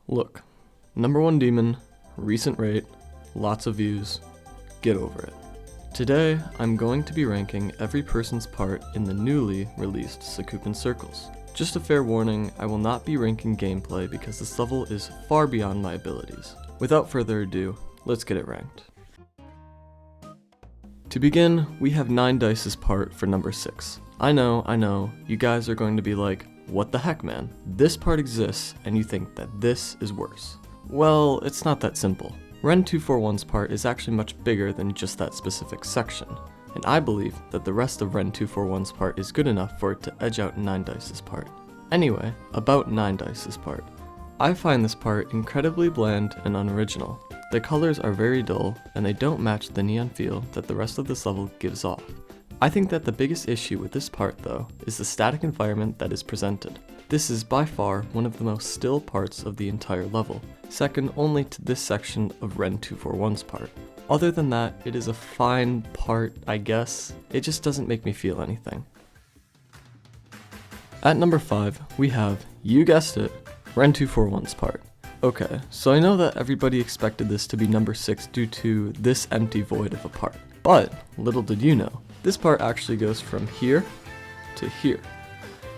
Look, number 1 demon, recent rate, lots of views, get over it. Today, I'm going to be ranking every person's part in the newly released Sakupen Circles. Just a fair warning, I will not be ranking gameplay because this level is far beyond my abilities. Without further ado, let's get it ranked. To begin, we have 9 Dice's part for number 6. I know, you guys are going to be like, what the heck, man? This part exists, and you think that this is worse. Well, it's not that simple. Ren 241's part is actually much bigger than just that specific section, and I believe that the rest of Ren 241's part is good enough for it to edge out 9 Dice's part. Anyway, about 9 Dice's part. I find this part incredibly bland and unoriginal. The colors are very dull, and they don't match the neon feel that the rest of this level gives off. I think that the biggest issue with this part, though, is the static environment that is presented. This is by far one of the most still parts of the entire level, second only to this section of Ren 241's part. Other than that, it is a fine part, I guess. It just doesn't make me feel anything. At number 5, we have, you guessed it, Ren 241's part. Okay, so I know that everybody expected this to be number 6 due to this empty void of a part. But, little did you know, this part actually goes from here to here.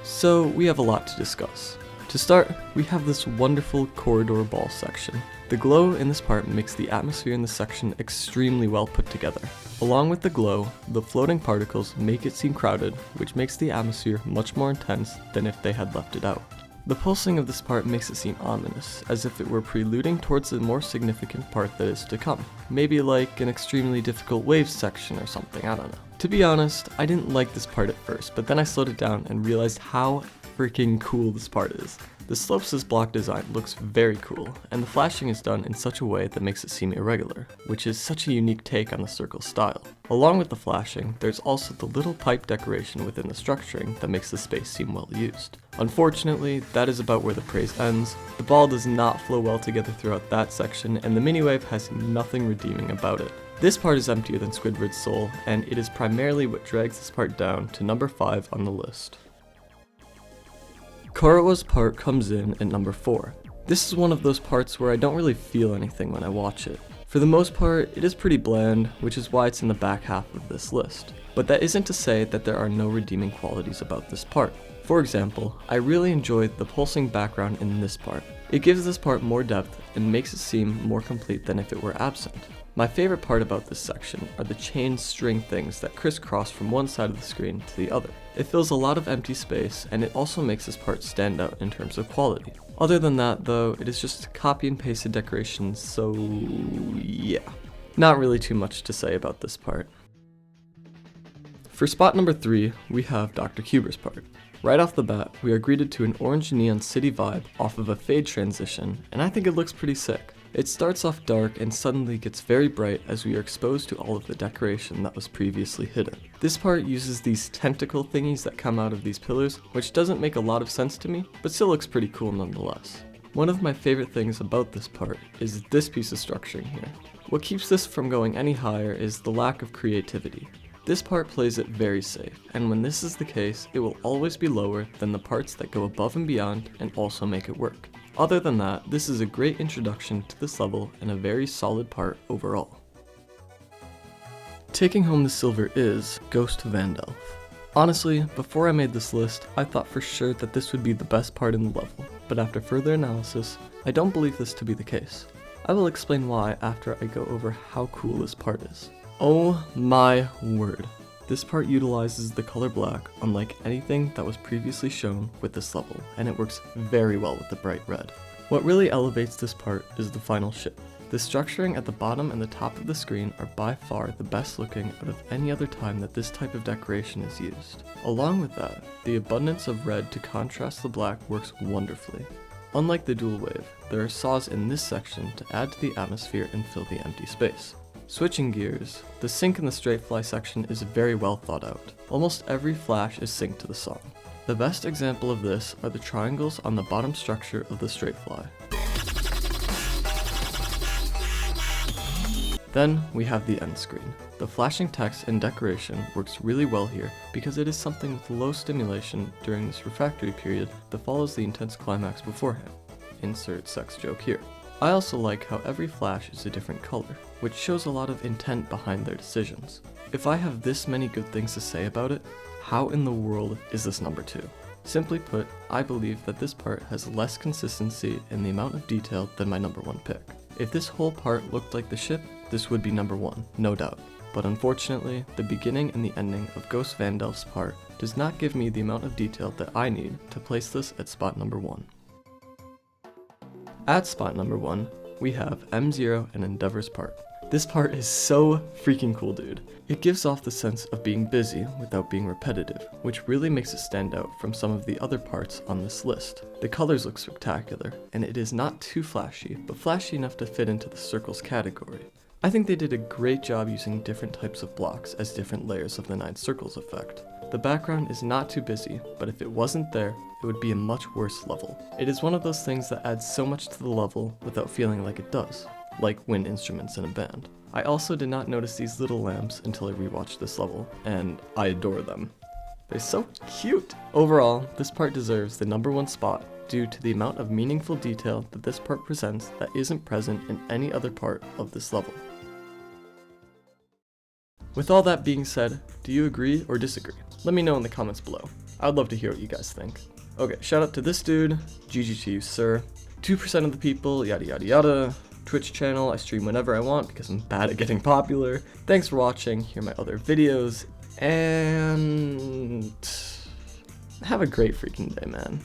So we have a lot to discuss. To start, we have this wonderful corridor ball section. The glow in this part makes the atmosphere in this section extremely well put together. Along with the glow, the floating particles make it seem crowded, which makes the atmosphere much more intense than if they had left it out. The pulsing of this part makes it seem ominous, as if it were preluding towards the more significant part that is to come. Maybe like an extremely difficult waves section or something, I don't know. To be honest, I didn't like this part at first, but then I slowed it down and realized how freaking cool this part is. The slopes' block design looks very cool, and the flashing is done in such a way that makes it seem irregular, which is such a unique take on the circle style. Along with the flashing, there's also the little pipe decoration within the structuring that makes the space seem well used. Unfortunately, that is about where the praise ends. The ball does not flow well together throughout that section, and the mini-wave has nothing redeeming about it. This part is emptier than Squidward's soul, and it is primarily what drags this part down to number 5 on the list. Korowa's part comes in at number 4. This is one of those parts where I don't really feel anything when I watch it. For the most part, it is pretty bland, which is why it's in the back half of this list. But that isn't to say that there are no redeeming qualities about this part. For example, I really enjoyed the pulsing background in this part. It gives this part more depth and makes it seem more complete than if it were absent. My favorite part about this section are the chain string things that crisscross from one side of the screen to the other. It fills a lot of empty space, and it also makes this part stand out in terms of quality. Other than that, though, it is just copy and pasted decorations, so yeah. Not really too much to say about this part. For spot number 3, we have Dr. Kuber's part. Right off the bat, we are greeted to an orange neon city vibe off of a fade transition, and I think it looks pretty sick. It starts off dark and suddenly gets very bright as we are exposed to all of the decoration that was previously hidden. This part uses these tentacle thingies that come out of these pillars, which doesn't make a lot of sense to me, but still looks pretty cool nonetheless. One of my favorite things about this part is this piece of structuring here. What keeps this from going any higher is the lack of creativity. This part plays it very safe, and when this is the case, it will always be lower than the parts that go above and beyond and also make it work. Other than that, this is a great introduction to this level and a very solid part overall. Taking home the silver is Ghost Vandalf. Honestly, before I made this list, I thought for sure that this would be the best part in the level, but after further analysis, I don't believe this to be the case. I will explain why after I go over how cool this part is. Oh my word. This part utilizes the color black unlike anything that was previously shown with this level, and it works very well with the bright red. What really elevates this part is the final ship. The structuring at the bottom and the top of the screen are by far the best looking out of any other time that this type of decoration is used. Along with that, the abundance of red to contrast the black works wonderfully. Unlike the dual wave, there are saws in this section to add to the atmosphere and fill the empty space. Switching gears, the sync in the straight fly section is very well thought out. Almost every flash is synced to the song. The best example of this are the triangles on the bottom structure of the straight fly. Then we have the end screen. The flashing text and decoration works really well here because it is something with low stimulation during this refractory period that follows the intense climax beforehand. insert sex joke here. I also like how every flash is a different color, which shows a lot of intent behind their decisions. If I have this many good things to say about it, how in the world is this number 2? Simply put, I believe that this part has less consistency in the amount of detail than my number 1 pick. If this whole part looked like the ship, this would be number 1, no doubt. But unfortunately, the beginning and the ending of Ghost Vandelf's part does not give me the amount of detail that I need to place this at spot number 1. At spot number 1, we have M0 and Endeavor's part. This part is so freaking cool, dude. It gives off the sense of being busy without being repetitive, which really makes it stand out from some of the other parts on this list. The colors look spectacular, and it is not too flashy, but flashy enough to fit into the circles category. I think they did a great job using different types of blocks as different layers of the 9 circles effect. The background is not too busy, but if it wasn't there, it would be a much worse level. It is one of those things that adds so much to the level without feeling like it does, like wind instruments in a band. I also did not notice these little lamps until I rewatched this level, and I adore them. They're so cute! Overall, this part deserves the number 1 spot due to the amount of meaningful detail that this part presents that isn't present in any other part of this level. With all that being said, do you agree or disagree? Let me know in the comments below. I'd love to hear what you guys think. Okay, shout out to this dude, GG to you, sir. 2% of the people, yada yada yada. Twitch channel, I stream whenever I want because I'm bad at getting popular. Thanks for watching, here are my other videos, and have a great freaking day, man.